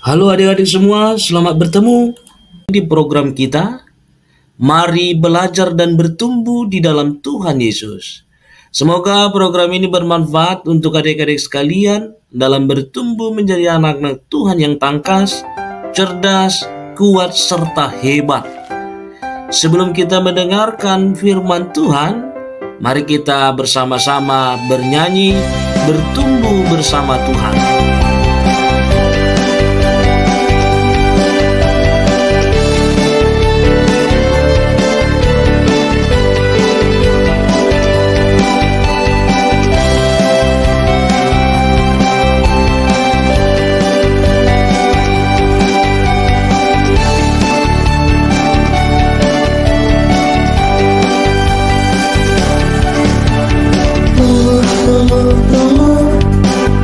Halo adik-adik semua, selamat bertemu di program kita. Mari belajar dan bertumbuh di dalam Tuhan Yesus. Semoga program ini bermanfaat untuk adik-adik sekalian dalam bertumbuh menjadi anak-anak Tuhan yang tangkas, cerdas, kuat, serta hebat. Sebelum kita mendengarkan firman Tuhan, mari kita bersama-sama bernyanyi, bertumbuh bersama Tuhan.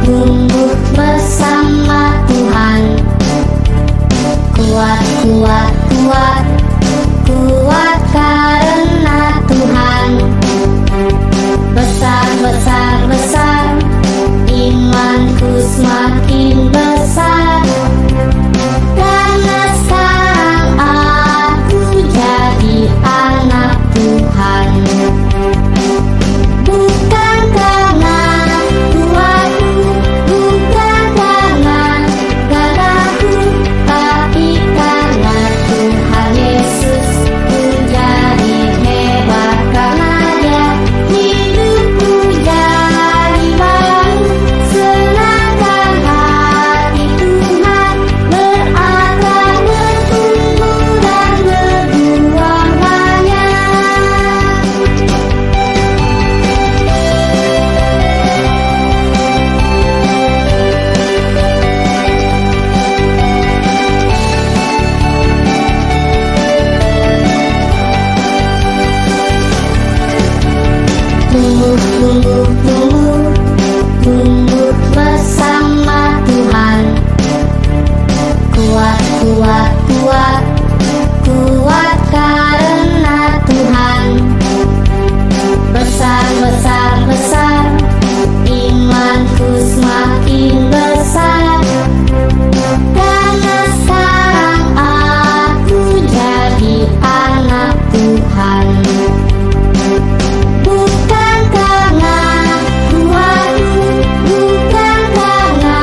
Tumbuh bersama Tuhan. Kuat karena Tuhan. Besar, imanku semakin besar. Karena sekarang aku jadi anak Tuhan. Bukan karena kuatku, bukan karena gagahku, tapi karena Tuhan Yesus. Ku jadi hebat karena Dia. Hidupku jadi baru, senangkan hati Tuhan. Berakar, bertumbuh dan berbuah banyak. Tumbuh bersama Tuhan. Kuat karena Tuhan. Besar, imanku semakin besar. Karena sekarang aku jadi anak Tuhan. Bukan karena kuatku, bukan karena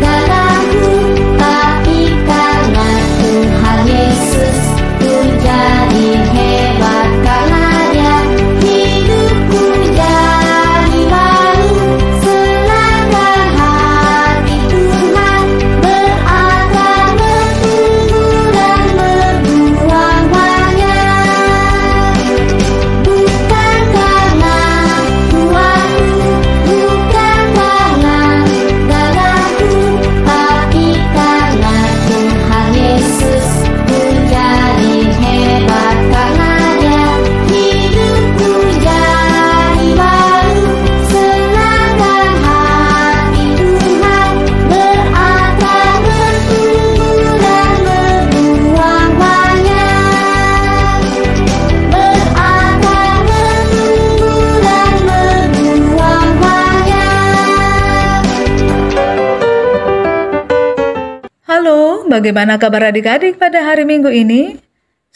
gagahku, tapi karena Tuhan Yesus. Ku jadi hebat karena Dia. Hidupku jadi baru, senangkan hati Tuhan. Berakar, bertumbuh dan berbuah banyak. Bukan karena kuatku, bukan karena gagahku, tapi karena Tuhan Yesus. Ku jadi hebat karena Dia. Hidupku jadi baru, senangkan hati Tuhan. Berakar, bertumbuh dan berbuah banyak. Berakar, bertumbuh dan berbuah banyak. Halo, bagaimana kabar adik-adik pada hari Minggu ini?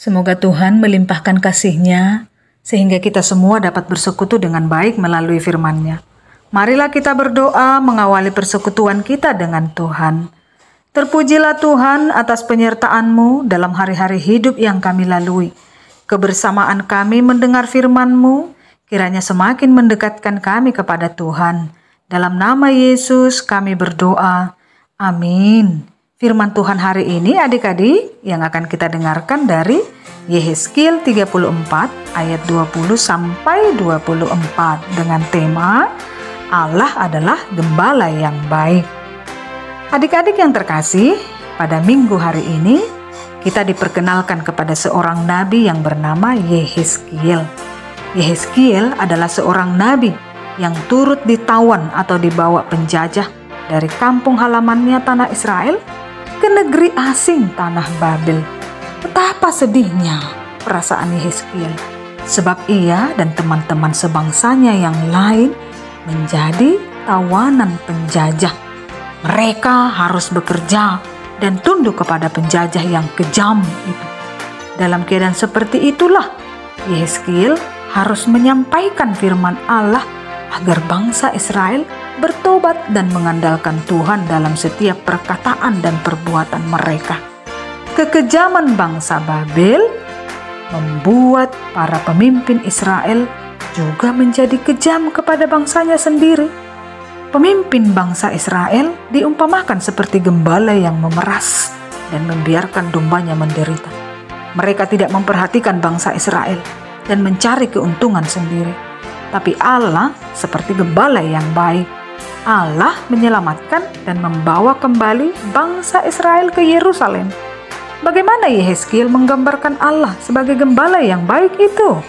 Semoga Tuhan melimpahkan kasih-Nya sehingga kita semua dapat bersekutu dengan baik melalui firman-Nya. Marilah kita berdoa mengawali persekutuan kita dengan Tuhan. Terpujilah Tuhan atas penyertaan-Mu dalam hari-hari hidup yang kami lalui. Kebersamaan kami mendengar firman-Mu kiranya semakin mendekatkan kami kepada Tuhan. Dalam nama Yesus kami berdoa. Amin. Firman Tuhan hari ini adik-adik yang akan kita dengarkan dari Yehezkiel 34 ayat 20 sampai 24 dengan tema Allah adalah gembala yang baik. Adik-adik yang terkasih, pada minggu hari ini kita diperkenalkan kepada seorang nabi yang bernama Yehezkiel. Yehezkiel adalah seorang nabi yang turut ditawan atau dibawa penjajah dari kampung halamannya tanah Israel ke negeri asing tanah Babel. Betapa sedihnya perasaan Yehezkiel, sebab ia dan teman-teman sebangsanya yang lain menjadi tawanan penjajah. Mereka harus bekerja dan tunduk kepada penjajah yang kejam itu. Dalam keadaan seperti itulah Yehezkiel harus menyampaikan firman Allah agar bangsa Israel bertobat dan mengandalkan Tuhan dalam setiap perkataan dan perbuatan mereka. Kekejaman bangsa Babel membuat para pemimpin Israel juga menjadi kejam kepada bangsanya sendiri. Pemimpin bangsa Israel diumpamakan seperti gembala yang memeras dan membiarkan dombanya menderita. Mereka tidak memperhatikan bangsa Israel dan mencari keuntungan sendiri. Tapi Allah seperti gembala yang baik. Allah menyelamatkan dan membawa kembali bangsa Israel ke Yerusalem. Bagaimana Yehezkiel menggambarkan Allah sebagai gembala yang baik itu?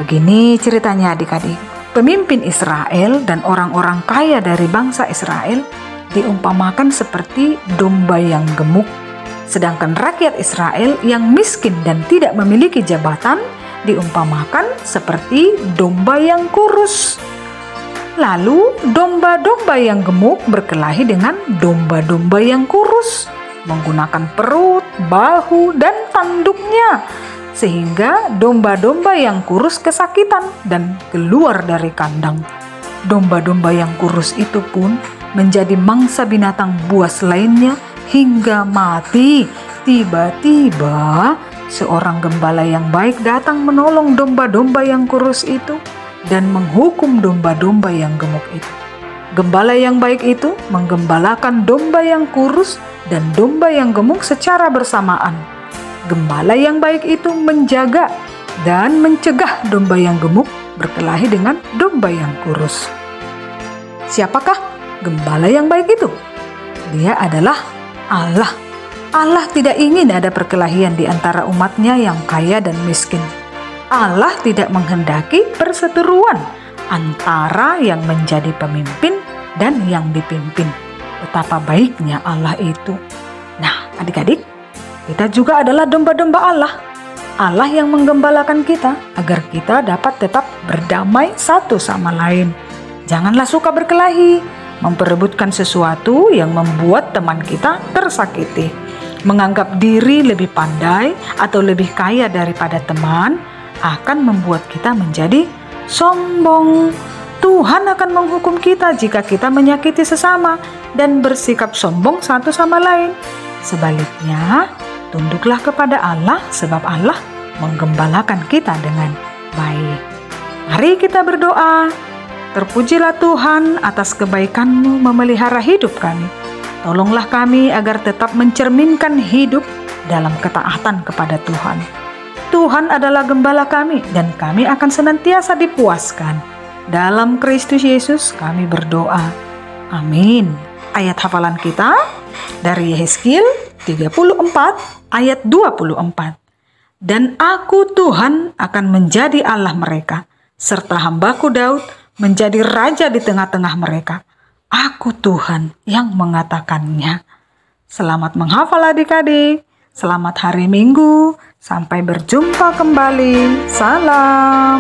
Begini ceritanya adik-adik. Pemimpin Israel dan orang-orang kaya dari bangsa Israel diumpamakan seperti domba yang gemuk. Sedangkan rakyat Israel yang miskin dan tidak memiliki jabatan diumpamakan seperti domba yang kurus. Lalu domba-domba yang gemuk berkelahi dengan domba-domba yang kurus, menggunakan perut, bahu, dan tanduknya, sehingga domba-domba yang kurus kesakitan dan keluar dari kandang. Domba-domba yang kurus itu pun menjadi mangsa binatang buas lainnya hingga mati. Tiba-tiba seorang gembala yang baik datang menolong domba-domba yang kurus itu dan menghukum domba-domba yang gemuk itu. Gembala yang baik itu menggembalakan domba yang kurus dan domba yang gemuk secara bersamaan. Gembala yang baik itu menjaga dan mencegah domba yang gemuk berkelahi dengan domba yang kurus. Siapakah gembala yang baik itu? Dia adalah Allah. Allah tidak ingin ada perkelahian di antara umatnya yang kaya dan miskin. Allah tidak menghendaki perseteruan antara yang menjadi pemimpin dan yang dipimpin. Betapa baiknya Allah itu. Nah, adik-adik, kita juga adalah domba-domba Allah. Allah yang menggembalakan kita agar kita dapat tetap berdamai satu sama lain. Janganlah suka berkelahi, memperebutkan sesuatu yang membuat teman kita tersakiti. Menganggap diri lebih pandai atau lebih kaya daripada teman akan membuat kita menjadi sombong. Tuhan akan menghukum kita jika kita menyakiti sesama dan bersikap sombong satu sama lain. Sebaliknya, tunduklah kepada Allah sebab Allah menggembalakan kita dengan baik. Mari kita berdoa. Terpujilah Tuhan atas kebaikan-Mu memelihara hidup kami. Tolonglah kami agar tetap mencerminkan hidup dalam ketaatan kepada Tuhan. Tuhan adalah gembala kami dan kami akan senantiasa dipuaskan. Dalam Kristus Yesus kami berdoa. Amin. Ayat hafalan kita dari Yehezkiel 34 ayat 24. Dan aku Tuhan akan menjadi Allah mereka, serta hambaku Daud menjadi raja di tengah-tengah mereka. Aku Tuhan yang mengatakannya. Selamat menghafal adik-adik. Selamat hari Minggu. Sampai berjumpa kembali. Salam.